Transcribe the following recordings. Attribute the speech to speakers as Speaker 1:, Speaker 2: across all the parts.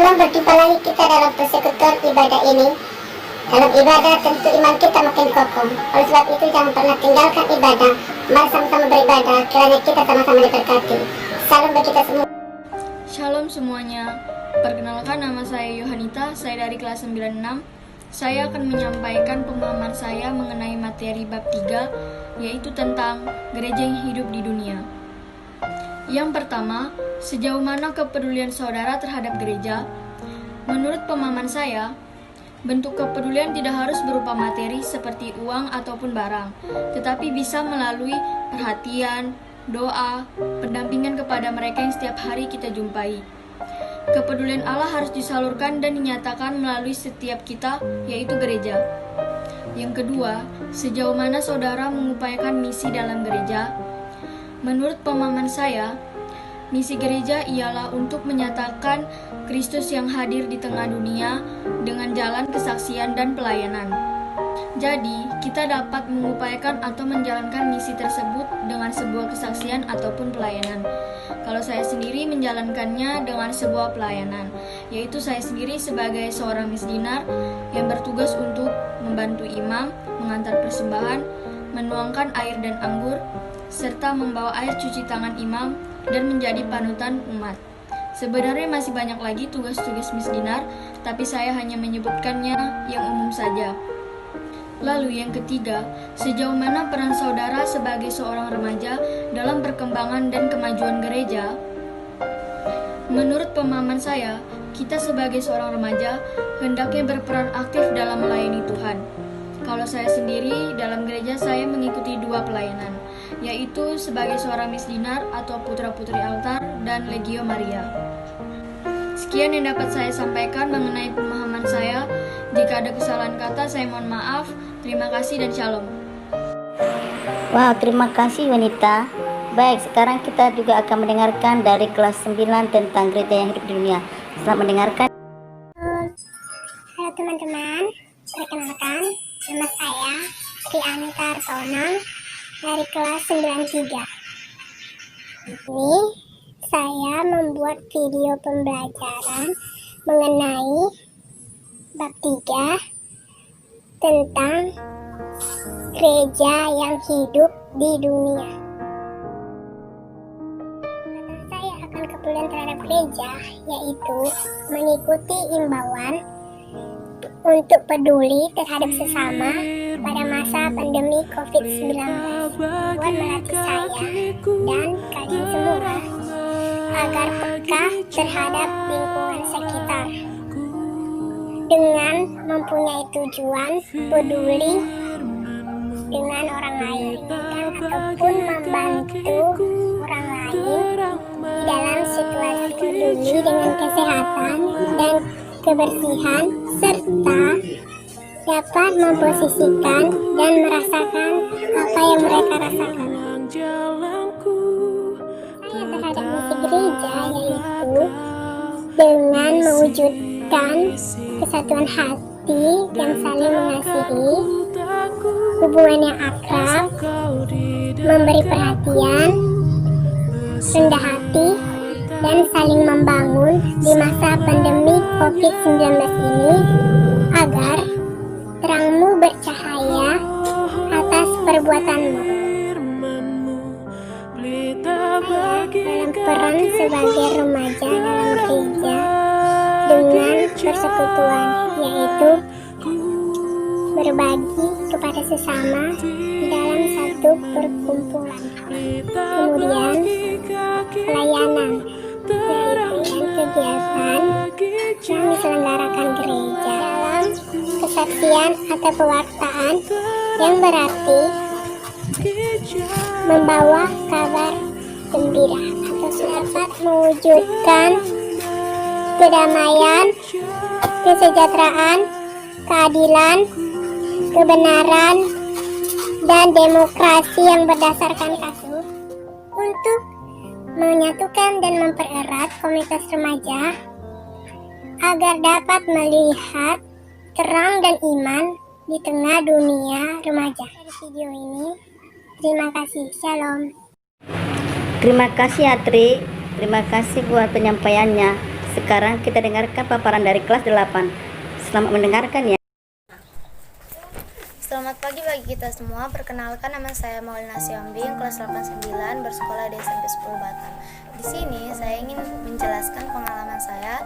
Speaker 1: Sebelum berjumpa lagi kita dalam persekutuan ibadah ini, dalam ibadah tentu iman kita makin kokoh. Oleh sebab itu jangan pernah tinggalkan ibadah. Mari sama-sama beribadah, kiranya kita sama-sama diberkati. Salam bagi kita semua.
Speaker 2: Shalom semuanya. Perkenalkan, nama saya Yohanita, saya dari kelas 96. Saya akan menyampaikan pemahaman saya mengenai materi bab 3, yaitu tentang gereja yang hidup di dunia. Yang pertama, sejauh mana kepedulian saudara terhadap gereja? Menurut pemahaman saya, bentuk kepedulian tidak harus berupa materi seperti uang ataupun barang, tetapi bisa melalui perhatian, doa, pendampingan kepada mereka yang setiap hari kita jumpai. Kepedulian Allah harus disalurkan dan dinyatakan melalui setiap kita, yaitu gereja. Yang kedua, sejauh mana saudara mengupayakan misi dalam gereja? Menurut pemahaman saya, misi gereja ialah untuk menyatakan Kristus yang hadir di tengah dunia dengan jalan kesaksian dan pelayanan. Jadi, kita dapat mengupayakan atau menjalankan misi tersebut dengan sebuah kesaksian ataupun pelayanan. Kalau saya sendiri menjalankannya dengan sebuah pelayanan, yaitu saya sendiri sebagai seorang misdinar yang bertugas untuk membantu imam, mengantar persembahan, menuangkan air dan anggur, serta membawa air cuci tangan imam dan menjadi panutan umat. Sebenarnya masih banyak lagi tugas-tugas misdinar, tapi saya hanya menyebutkannya yang umum saja. Lalu yang ketiga, sejauh mana peran saudara sebagai seorang remaja dalam perkembangan dan kemajuan gereja? Menurut pemahaman saya, kita sebagai seorang remaja hendaknya berperan aktif dalam melayani Tuhan. Kalau saya sendiri, dalam gereja saya mengikuti 2 pelayanan, yaitu sebagai seorang misdinar atau putra-putri altar dan Legio Maria. Sekian yang dapat saya sampaikan mengenai pemahaman saya. Jika ada kesalahan kata, saya mohon maaf. Terima kasih dan shalom.
Speaker 3: Wow, terima kasih wanita. Baik, sekarang kita juga akan mendengarkan dari kelas 9 tentang gereja yang hidup di dunia. Selamat mendengarkan.
Speaker 1: Halo teman-teman, perkenalkan nama saya Tri Anita Artonang dari kelas 93. Ini saya membuat video pembelajaran mengenai bab 3 tentang gereja yang hidup di dunia. Kata saya akan kepedulian terhadap gereja, yaitu mengikuti imbauan untuk peduli terhadap sesama pada masa pandemi COVID-19. Buat melatih saya dan kalian semua agar peka terhadap lingkungan sekitar dengan mempunyai tujuan peduli dengan orang lain dan ataupun membantu orang lain dalam situasi peduli dengan kesehatan dan kebersihan, serta dapat memposisikan dan merasakan apa yang mereka rasakan. Saya terhadap misi gereja yaitu dengan mewujudkan kesatuan hati yang saling mengasihi, hubungan yang akrab, memberi perhatian, rendah hati, dan saling membangun di masa pandemi COVID-19 ini agar terangmu bercahaya atas perbuatanmu. Dalam peran sebagai remaja dalam gereja dengan persekutuan, yaitu berbagi kepada sesama di dalam satu perkumpulan. Kemudian pelayanan, yaitu kegiatan yang diselenggarakan gereja dalam kesaksian atau pewartaan, yang berarti membawa kabar gembira atau dapat mewujudkan kedamaian, kesejahteraan, keadilan, kebenaran, dan demokrasi yang berdasarkan kasih, untuk menyatukan dan mempererat komunitas remaja agar dapat melihat terang dan iman di tengah dunia remaja. Dari video ini, terima kasih. Shalom.
Speaker 3: Terima kasih Atri. Terima kasih buat penyampaiannya. Sekarang kita dengarkan paparan dari kelas 8. Selamat mendengarkan ya.
Speaker 4: Selamat pagi bagi kita semua. Perkenalkan, nama saya Maulina Siombing, kelas 89, bersekolah di SMP 10 Batam. Di sini saya ingin menjelaskan pengalaman saya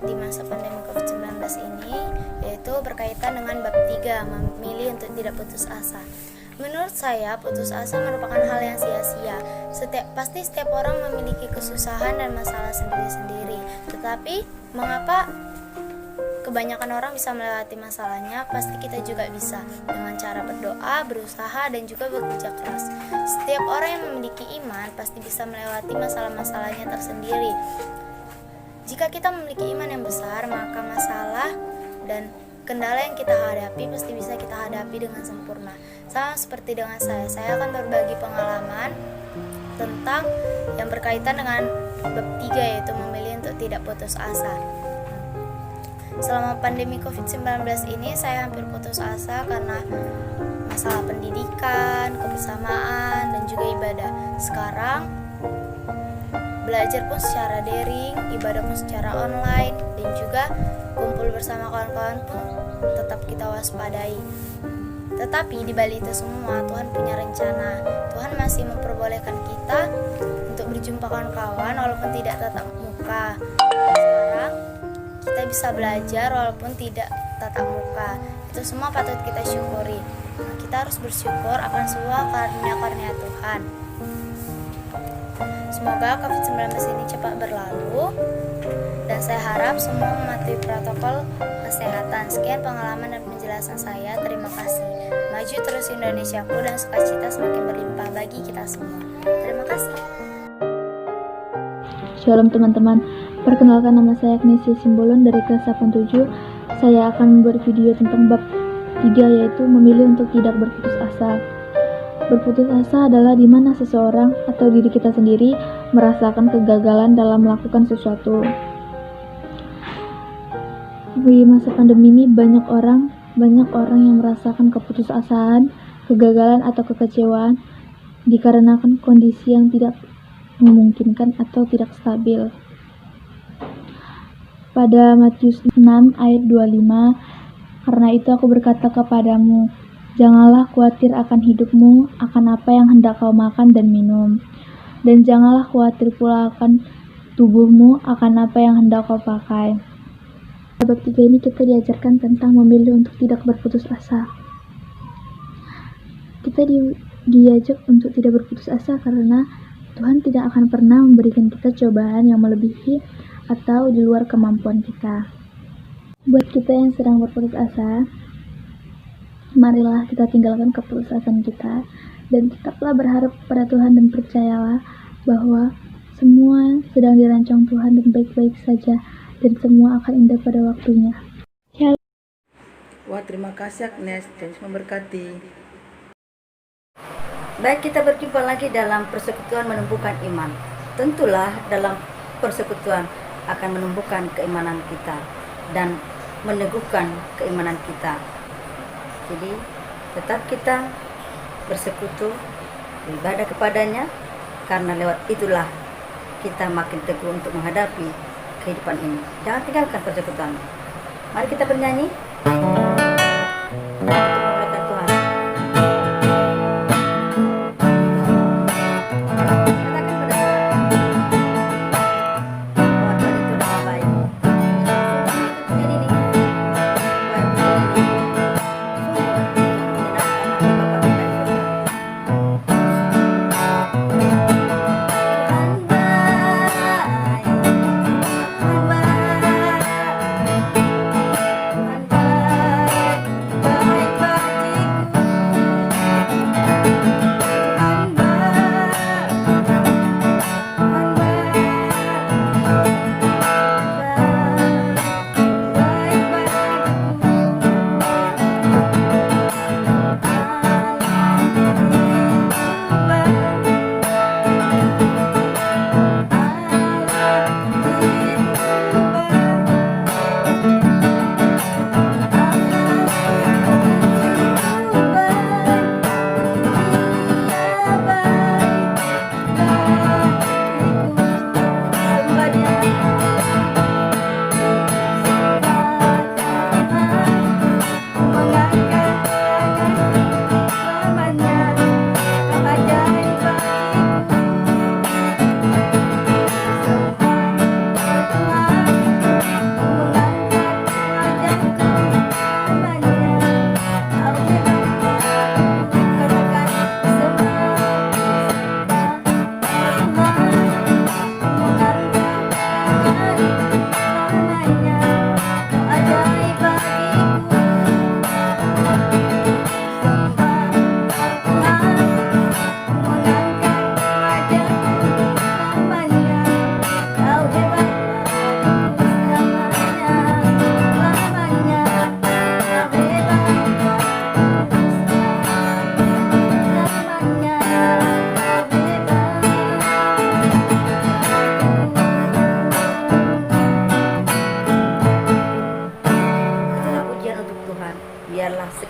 Speaker 4: di masa pandemi COVID-19 ini, yaitu berkaitan dengan bab 3, memilih untuk tidak putus asa. Menurut saya, putus asa merupakan hal yang sia-sia. Pasti setiap orang memiliki kesusahan dan masalah sendiri-sendiri. Tetapi, mengapa kebanyakan orang bisa melewati masalahnya? Pasti kita juga bisa, dengan cara berdoa, berusaha, dan juga bekerja keras. Setiap orang yang memiliki iman pasti bisa melewati masalah-masalahnya tersendiri. Jika kita memiliki iman yang besar, maka masalah dan kendala yang kita hadapi pasti bisa kita hadapi dengan sempurna. Sama seperti dengan saya akan berbagi pengalaman tentang yang berkaitan dengan bab 3, yaitu memilih untuk tidak putus asa. Selama pandemi COVID-19 ini saya hampir putus asa karena masalah pendidikan, kebersamaan, dan juga ibadah. Sekarang belajar pun secara daring, ibadah pun secara online, dan juga kumpul bersama kawan-kawan pun tetap kita waspadai. Tetapi di balik itu semua, Tuhan punya rencana. Tuhan masih memperbolehkan kita untuk berjumpa kawan-kawan walaupun tidak tatap muka. Sekarang kita bisa belajar walaupun tidak tatap muka. Itu semua patut kita syukuri. Kita harus bersyukur akan semua karunia-karunia Tuhan. Semoga COVID-19 ini cepat berlalu, dan saya harap semua mematuhi protokol kesehatan. Sekian pengalaman dan penjelasan saya. Terima kasih. Maju terus Indonesiaku, dan sukacita semakin berlimpah bagi kita semua. Terima kasih.
Speaker 5: Shalom teman-teman, perkenalkan, nama saya Agnesia Simbolon dari kelas 87. Saya akan membuat video tentang bab 3, yaitu memilih untuk tidak berputus asa. Berputus asa adalah di mana seseorang atau diri kita sendiri merasakan kegagalan dalam melakukan sesuatu. Di masa pandemi ini banyak orang yang merasakan keputusasaan, kegagalan atau kekecewaan dikarenakan kondisi yang tidak memungkinkan atau tidak stabil. Pada Matius 6 ayat 25, karena itu aku berkata kepadamu, janganlah khawatir akan hidupmu, akan apa yang hendak kau makan dan minum. Dan janganlah khawatir pula akan tubuhmu, akan apa yang hendak kau pakai. Pada bab 3 ini kita diajarkan tentang memilih untuk tidak berputus asa. Kita diajak untuk tidak berputus asa karena Tuhan tidak akan pernah memberikan kita cobaan yang melebihi atau di luar kemampuan kita. Buat kita yang sedang berputus asa, marilah kita tinggalkan keputusasaan kita dan tetaplah berharap pada Tuhan dan percayalah bahwa semua sedang dirancang Tuhan dan baik-baik saja dan semua akan indah pada waktunya.
Speaker 6: Wah, terima kasih Agnes, Tuhan memberkati.
Speaker 3: Baik, kita berjumpa lagi dalam persekutuan menumbuhkan iman. Tentulah dalam persekutuan akan menumbuhkan keimanan kita dan meneguhkan keimanan kita. Jadi tetap kita bersekutu, beribadah kepadanya, karena lewat itulah kita makin teguh untuk menghadapi kehidupan ini. Jangan tinggalkan persekutuan. Mari kita bernyanyi. Memuliakan Tuhan. Katakan pada Tuhan bahwa Tuhan itu adalah baik. Sungguh ini baik ini. Baik, baik.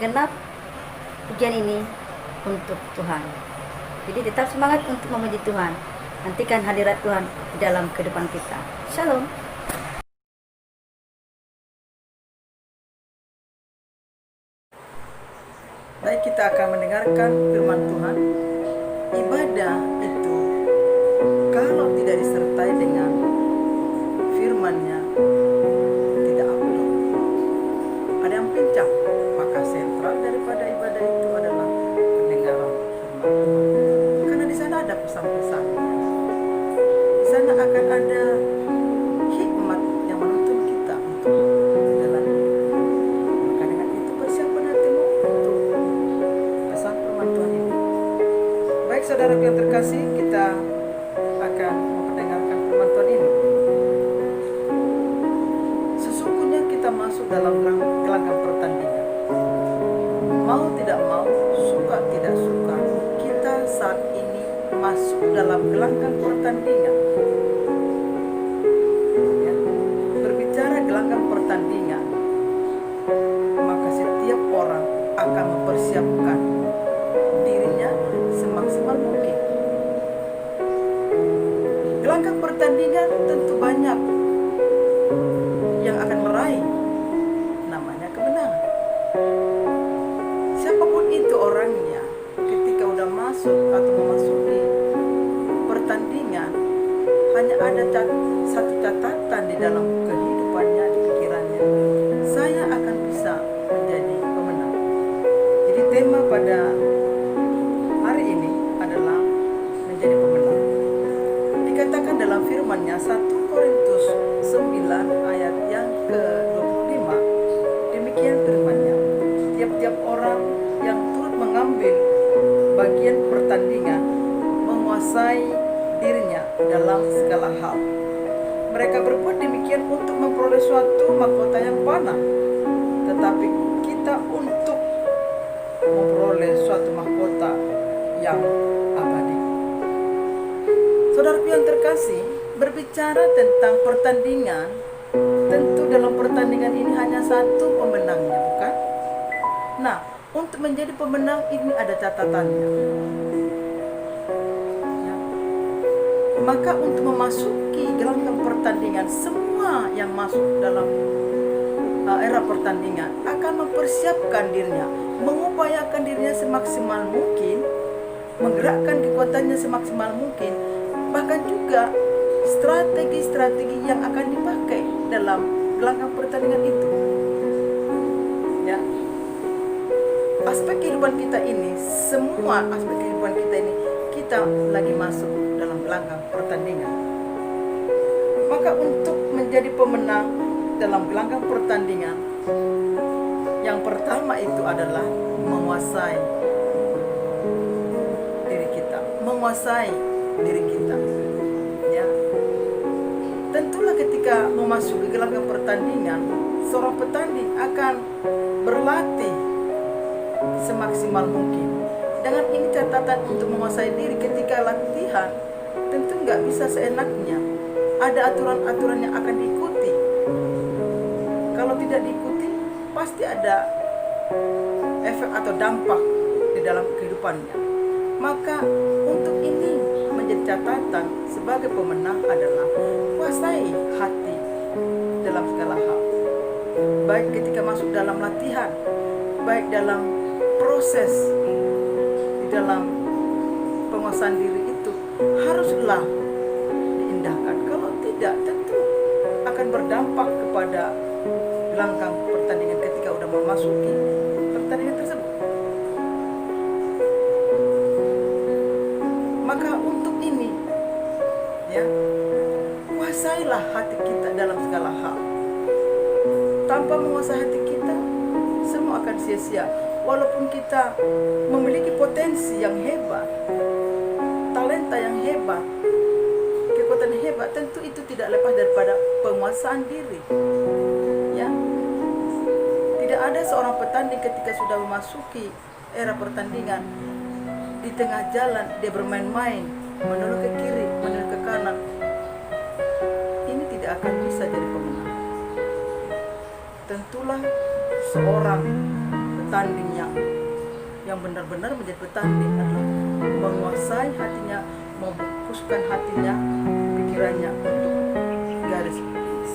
Speaker 3: segenap ujian ini untuk Tuhan. Jadi tetap semangat untuk memuji Tuhan. Nantikan hadirat Tuhan di dalam kehidupan kita. Shalom.
Speaker 6: Baik, kita akan mendengarkan firman Tuhan. Ibadah itu kalau tidak disertai dengan firman-Nya tidak afdol. Ada yang pincang, maka sentral daripada ibadah itu adalah pendengaran firman Tuhan. Karena di sana ada pesan-pesan. Di sana akan ada hikmat yang menuntun kita untuk jalan hidup. Maka dengan itu persiapkan hatimu untuk pesan firman Tuhan ini. Baik saudara yang terkasih, kita akan mendengarkan firman Tuhan ini. Sesungguhnya kita masuk dalam gelanggang pertandingan. Mau tidak mau, suka tidak suka, kita saat ini masuk dalam gelanggang pertandingan. Ya. Berbicara gelanggang pertandingan, maka setiap orang akan mempersiapkan dirinya semaksimal mungkin. Gelanggang pertandingan tentu banyak yang akan meraih namanya kemenangan. Siapapun itu orangnya, ketika udah masuk atau memasuki pertandingan, hanya ada satu catatan di dalam kehidupannya, di pikirannya. Saya akan bisa menjadi pemenang. Jadi tema pada hari ini adalah menjadi pemenang. Dikatakan dalam firman-Nya 1 Korintus 9 ayat yang ke-25, demikian firman-Nya, tiap-tiap orang yang turut mengambil bagian pertandingan menguasai dirinya dalam segala hal. Mereka berbuat demikian untuk memperoleh suatu mahkota yang fana, tetapi kita untuk memperoleh suatu mahkota yang abadi. Saudaraku yang terkasih, berbicara tentang pertandingan, tentu dalam pertandingan ini hanya satu pemenangnya, bukan? Nah, untuk menjadi pemenang ini ada catatannya. Ya. Maka untuk memasuki gelanggang pertandingan, semua yang masuk dalam era pertandingan akan mempersiapkan dirinya, mengupayakan dirinya semaksimal mungkin, menggerakkan kekuatannya semaksimal mungkin, bahkan juga strategi-strategi yang akan dipakai dalam gelanggang pertandingan itu. Ya. Aspek kehidupan kita ini, semua aspek kehidupan kita ini, kita lagi masuk dalam gelanggang pertandingan. Maka untuk menjadi pemenang dalam gelanggang pertandingan, yang pertama itu adalah menguasai diri kita, menguasai diri kita. Ya. Tentulah ketika memasuki gelanggang pertandingan, seorang petanding akan berlatih semaksimal mungkin. Dengan ini catatan untuk menguasai diri ketika latihan, tentu nggak bisa seenaknya. Ada aturan-aturan yang akan diikuti. Kalau tidak diikuti, pasti ada efek atau dampak di dalam kehidupannya. Maka untuk ini menjadi catatan sebagai pemenang adalah kuasai hati dalam segala hal. Baik ketika masuk dalam latihan, baik dalam proses di dalam penguasaan diri itu haruslah diindahkan. Kalau tidak, tentu akan berdampak kepada gelanggang pertandingan ketika sudah memasuki pertandingan tersebut. Maka untuk ini, ya, kuasailah hati kita dalam segala hal. Tanpa menguasai hati kita, semua akan sia-sia. Walaupun kita memiliki potensi yang hebat, talenta yang hebat, kekuatan yang hebat, tentu itu tidak lepas daripada penguasaan diri. Ya, tidak ada seorang petanding ketika sudah memasuki era pertandingan, di tengah jalan dia bermain-main, menoleh ke kiri, menoleh ke kanan. Ini tidak akan bisa jadi pemenang. Tentulah seorang petanding yang benar-benar menjadi petanding adalah menguasai hatinya, memfokuskan hatinya, pikirannya untuk garis finish.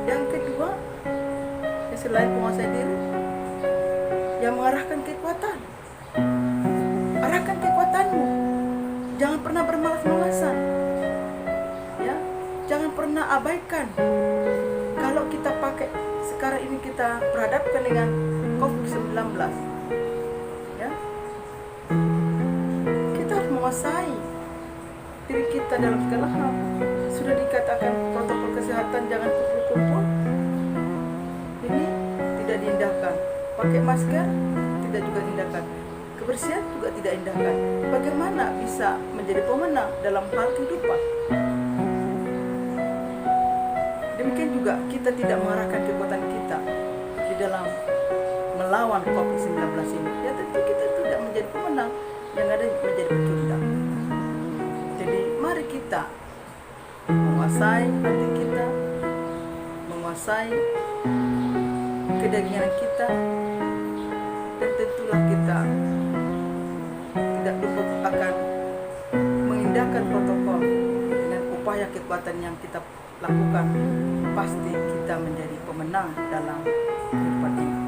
Speaker 6: Yang kedua, selain menguasai diri, yang mengarahkan kekuatan. Arahkan kekuatanmu. Jangan pernah bermalas-malasan. Ya, jangan pernah abaikan. Kalau kita pakai sekarang ini, kita berhadapkan dengan COVID-19, ya, kita harus menguasai diri kita dalam segala hal. Sudah dikatakan protokol kesehatan, jangan kumpul-kumpul. Ini tidak diindahkan. Pakai masker tidak juga diindahkan. Kebersihan juga tidak diindahkan. Bagaimana bisa menjadi pemenang dalam hal kehidupan? Demikian juga kita tidak mengarahkan kekuatan kita di dalam melawan COVID-19 ini. Ya tentu kita tidak menjadi pemenang, yang ada menjadi pecundang. Jadi mari kita menguasai hati kita, menguasai kedagingan kita, dan tentulah kita tidak lupa akan mengindahkan protokol dengan upaya kekuatan yang kita lakukan. Pasti kita menjadi pemenang dalam kehidupan ini.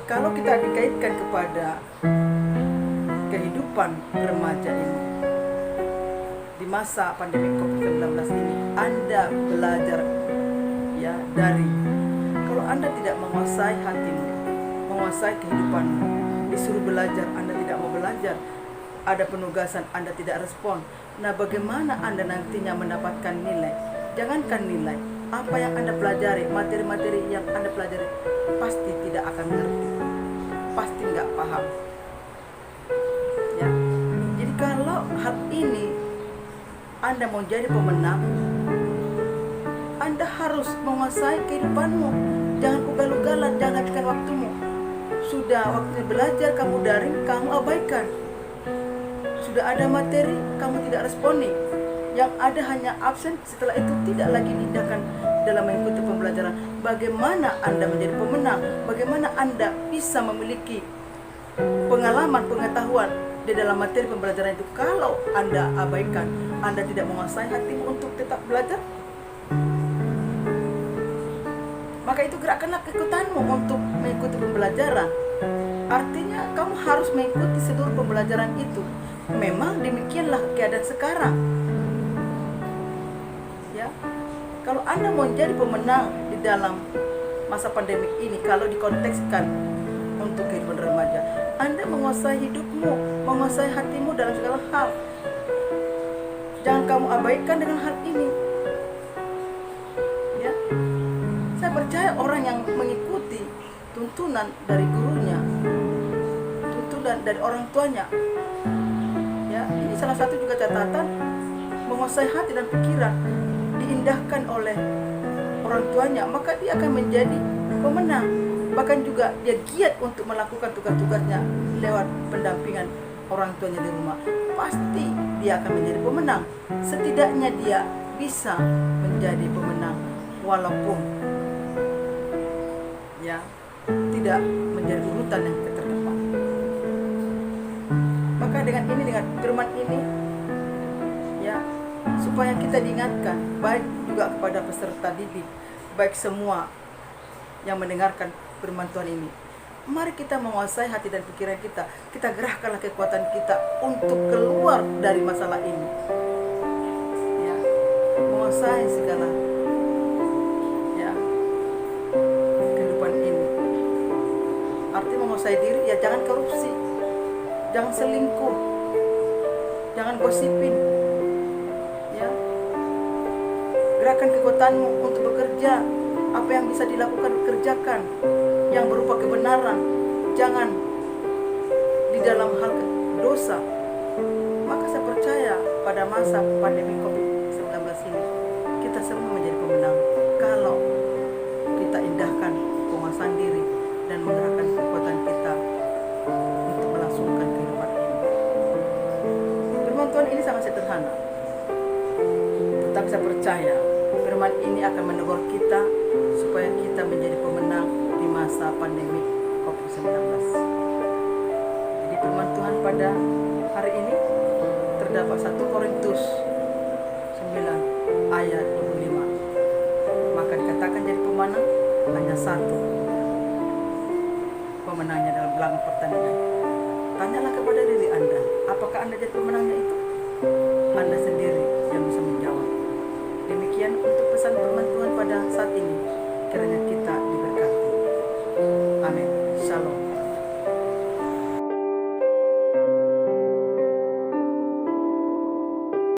Speaker 6: Kalau kita dikaitkan kepada kehidupan remaja ini di masa pandemi COVID-19 ini, Anda belajar ya dari, kalau Anda tidak menguasai hatimu, menguasai kehidupanmu, disuruh belajar Anda tidak mau belajar, ada penugasan Anda tidak respon. Nah, bagaimana Anda nantinya mendapatkan nilai? Jangankan nilai, apa yang Anda pelajari, materi-materi yang Anda pelajari, pasti tidak akan ngerti, pasti nggak paham. Ya, jadi kalau hal ini Anda mau jadi pemenang, Anda harus menguasai kehidupanmu. Jangan ugal-ugalan, jangan habiskan waktumu. Sudah waktunya belajar, kamu daring, kamu abaikan. Sudah ada materi, kamu tidak responi. Yang ada hanya absen, setelah itu tidak lagi diindahkan dalam mengikuti pembelajaran. Bagaimana Anda menjadi pemenang? Bagaimana Anda bisa memiliki pengalaman, pengetahuan di dalam materi pembelajaran itu kalau Anda abaikan, Anda tidak menguasai hatimu untuk tetap belajar? Maka itu gerakkanlah kekuatanmu untuk mengikuti pembelajaran. Artinya kamu harus mengikuti seluruh pembelajaran itu. Memang demikianlah keadaan sekarang. Ya, kalau Anda mau jadi pemenang di dalam masa pandemi ini, kalau dikontekskan untuk kehidupan remaja, Anda menguasai hidupmu, menguasai hatimu dalam segala hal. Jangan kamu abaikan dengan hal ini. Ya, saya percaya orang yang mengikuti tuntunan dari gurunya, tuntunan dari orang tuanya, ya, ini salah satu juga catatan, menguasai hati dan pikiran, diindahkan oleh orang tuanya, maka dia akan menjadi pemenang. Bahkan juga dia giat untuk melakukan tugas-tugasnya lewat pendampingan orang tuanya di rumah. Pasti dia akan menjadi pemenang. Setidaknya dia bisa menjadi pemenang walaupun ya tidak menjadi urutan yang terdepan. Maka dengan ini, dengan firman ini, ya, supaya kita diingatkan, baik juga kepada peserta didik, baik semua yang mendengarkan firman Tuhan ini, mari kita menguasai hati dan pikiran kita. Kita gerahkanlah kekuatan kita untuk keluar dari masalah ini, ya, menguasai segala ya kehidupan ini. Arti menguasai diri, ya, jangan korupsi, jangan selingkuh, jangan gosipin, ya. Gerakan kekuatanmu untuk bekerja, apa yang bisa dilakukan kerjakan, yang berupa kebenaran, jangan di dalam hal dosa. Maka saya percaya pada masa pandemi COVID-19 ini, kita semua menjadi pemenang kalau kita indahkan penguasaan diri dan menggerakkan kekuatan kita untuk melangsungkan kehidupan ini. Firman Tuhan ini sangat sederhana, tetapi saya percaya firman ini akan menegur kita supaya kita menjadi pemenang di di masa pandemi COVID-19. Jadi firman Tuhan pada hari ini terdapat 1 Korintus 9 ayat 25. Maka dikatakan jadi pemenang hanya satu pemenangnya dalam laga pertandingan. Tanyalah kepada diri Anda, apakah Anda jadi pemenangnya itu? Anda sendiri yang bisa menjawab. Demikian untuk pesan firman Tuhan pada